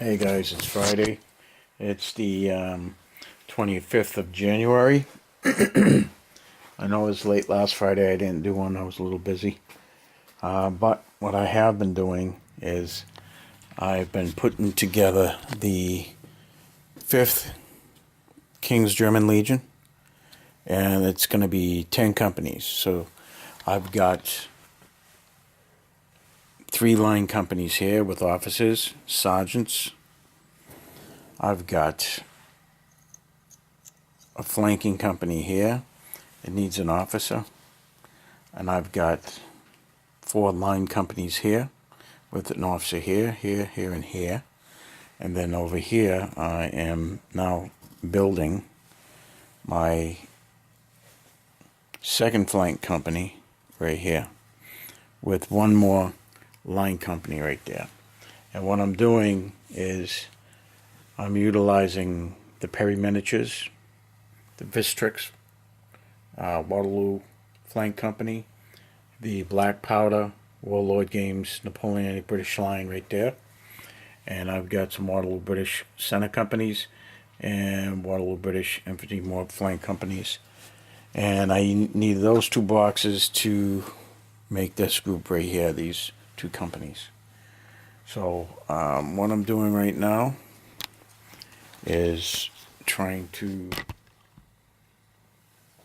Hey guys, it's Friday. It's the 25th of January. I know it was late last Friday. I didn't do one. I was a little busy. But what I have been doing is I've been putting together the 5th King's German Legion. And it's going to be 10 companies. So I've got 3 line companies here with officers, sergeants. I've got a flanking company here. It needs an officer. And I've got 4 line companies here with an officer here, here, here, and here. And then over here I am now building my second flank company right here with one more line company right there. And what I'm doing is I'm utilizing the Perry miniatures, the Victrix, Waterloo flank company, the black powder Warlord Games Napoleonic British line right there, and I've got some Waterloo British center companies and Waterloo British infantry more flank companies, and I need those 2 boxes to make this group right here, these 2 companies. So what I'm doing right now is trying to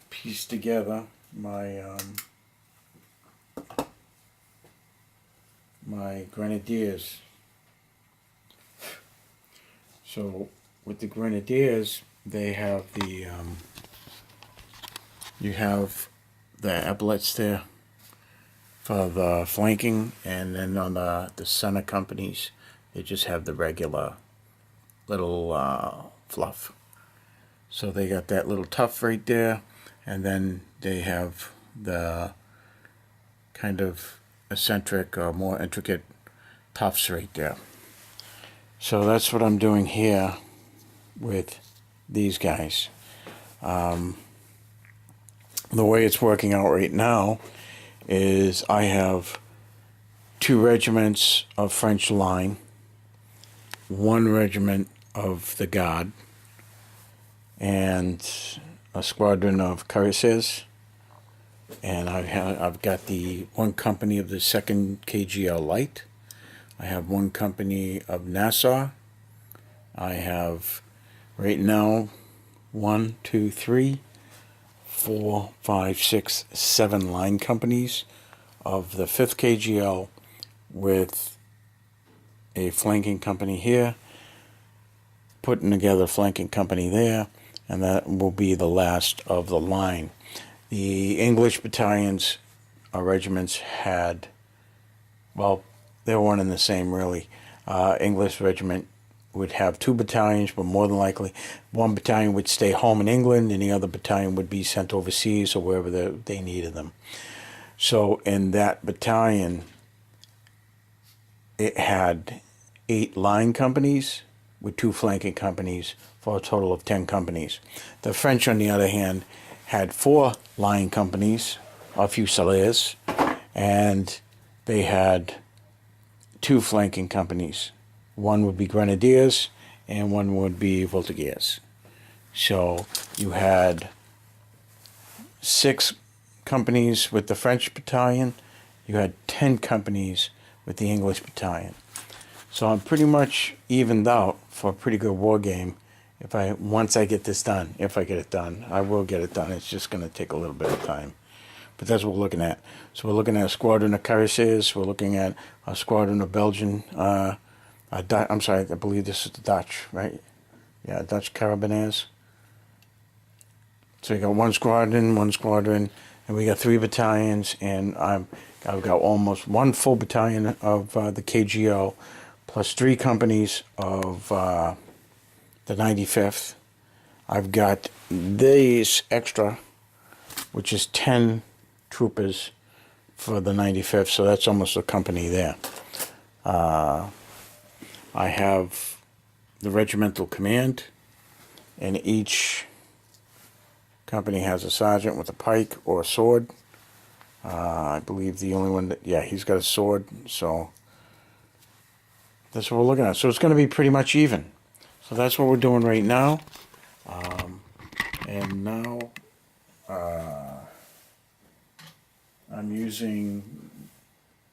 piece together my my grenadiers. So with the grenadiers, they have the you have the epaulets there for the flanking, and then on the center companies, they just have the regular little fluff. So they got that little tuff right there, and then they have the kind of eccentric or more intricate tufts right there. So that's what I'm doing here with these guys. The way it's working out right now is I have 2 regiments of French line, 1 regiment of the Guard, and a squadron of cuirassiers, and I've got the 1 company of the 2nd KGL Light. I have 1 company of Nassau. I have right now 1, 2, 3, 4, 5, 6, 7 line companies of the 5th KGL with a flanking company here, putting together a flanking company there, and that will be the last of the line. The English battalions or regiments had, well, they were one and the same really. English regiment would have 2 battalions, but more than likely 1 battalion would stay home in England and the other battalion would be sent overseas or wherever they needed them. So in that battalion, it had 8 line companies with 2 flanking companies for a total of 10 companies. The French, on the other hand, had 4 line companies of fusiliers, and they had 2 flanking companies. 1 would be grenadiers and 1 would be voltigeurs. So you had 6 companies with the French battalion. You had 10 companies with the English battalion. So I'm pretty much evened out for a pretty good war game. Once I get this done, if I get it done, I will get it done. It's just going to take a little bit of time. But that's what we're looking at. So we're looking at a squadron of cuirassiers. We're looking at a squadron of Belgian. I'm sorry, I believe this is the Dutch, right? Yeah, Dutch Carabiniers. So we got 1 squadron, and we got 3 battalions, and I've got almost 1 full battalion of the KGO, plus 3 companies of the 95th. I've got these extra, which is 10 troopers for the 95th, so that's almost a company there. I have the regimental command, and each company has a sergeant with a pike or a sword. I believe the only one that, yeah, he's got a sword, so That's what we're looking at. So it's going to be pretty much even. So that's what we're doing right now. And now I'm using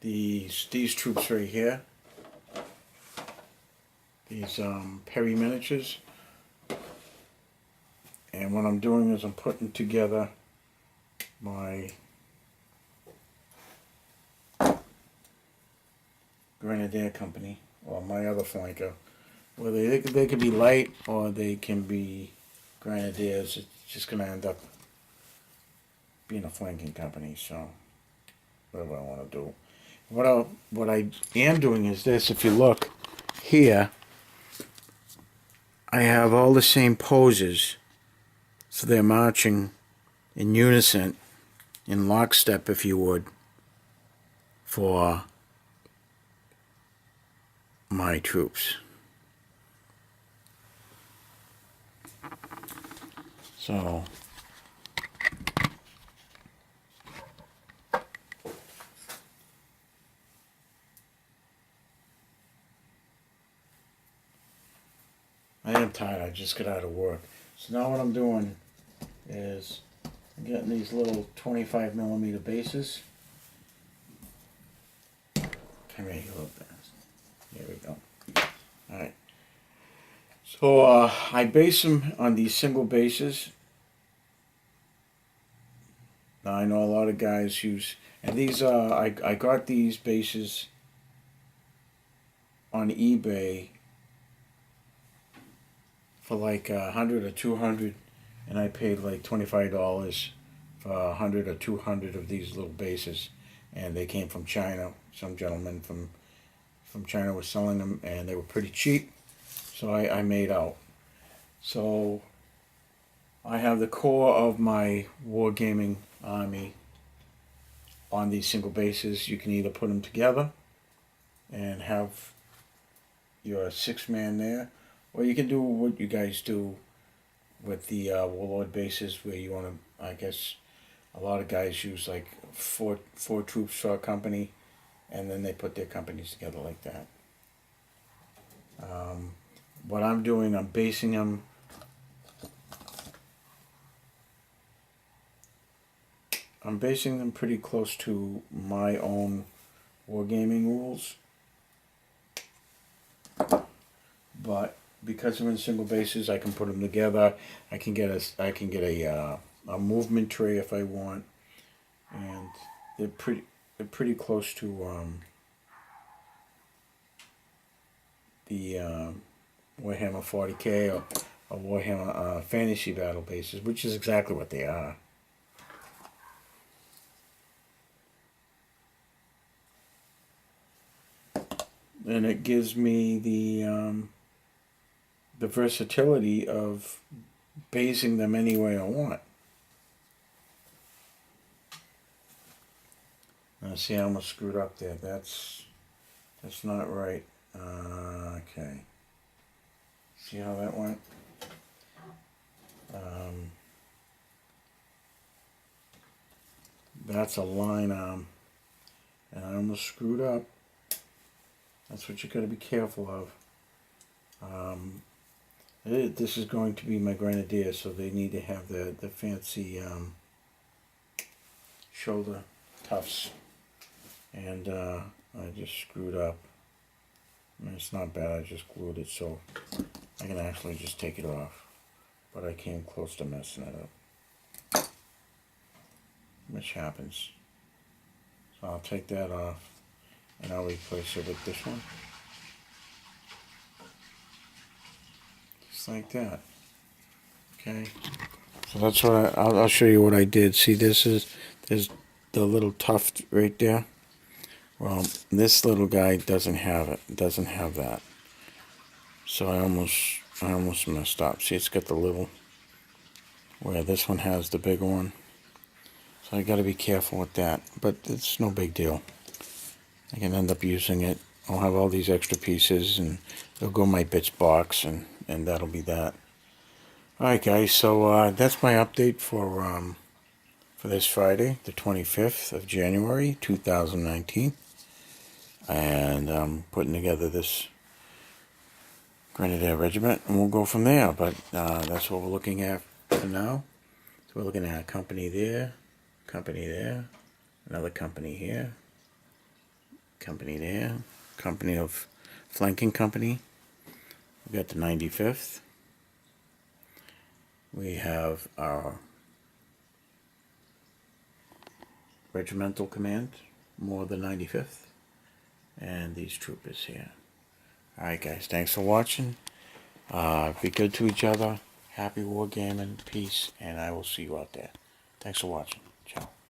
these troops right here. These Perry miniatures. And what I'm doing is I'm putting together my Grenadier company, or my other flanker. Well, they could be light or they can be Grenadiers. It's just going to end up being a flanking company, so whatever I want to do. What I am doing is this. If you look here, I have all the same poses, so they're marching in unison, in lockstep, if you would, for my troops. So I am tired. I just got out of work. So now what I'm doing is I'm getting these little 25mm bases. Come here, you little bastard. There we go. Alright. So I base them on these single bases. Now I know a lot of guys use, and these I got these bases on eBay for like 100 or 200, and I paid like $25 for 100 or 200 of these little bases, and they came from China. Some gentleman from China was selling them, and they were pretty cheap, so I made out. So I have the core of my wargaming army on these single bases. You can either put them together and have your 6-man there, or you can do what you guys do with the Warlord bases, where you want to, I guess, a lot of guys use like four troops for a company, and then they put their companies together like that. What I'm doing, I'm basing them pretty close to my own wargaming rules, but because they're in single bases, I can put them together. I can get a movement tray if I want, and they're pretty close to the Warhammer 40K or Warhammer Fantasy Battle bases, which is exactly what they are. And it gives me the versatility of basing them any way I want. Now see, I almost screwed up there. That's not right. Okay. See how that went? That's a line arm, and I almost screwed up. That's what you got to be careful of. This is going to be my Grenadier, so they need to have the fancy shoulder tufts, and I just screwed up. I mean, it's not bad. I just glued it so I can actually just take it off, but I came close to messing it up, which happens. So I'll take that off, and I'll replace it with this one. Just like that. Okay. So that's what I'll show you what I did. See, there's the little tuft right there. Well, this little guy doesn't have it. Doesn't have that. So I almost messed up. See, it's got the little, where this one has the bigger one. So I got to be careful with that. But it's no big deal. I can end up using it. I'll have all these extra pieces, and they'll go in my bits box, and that'll be that. Alright guys, so that's my update for this Friday, the 25th of January, 2019. And I'm putting together this Grenadier Regiment, and we'll go from there. But that's what we're looking at for now. So we're looking at a company there, another company here, company there, company of flanking company. We got the 95th. We have our regimental command, more the 95th, and these troopers here. Alright guys, thanks for watching. Be good to each other. Happy wargaming, peace, and I will see you out there. Thanks for watching. Ciao.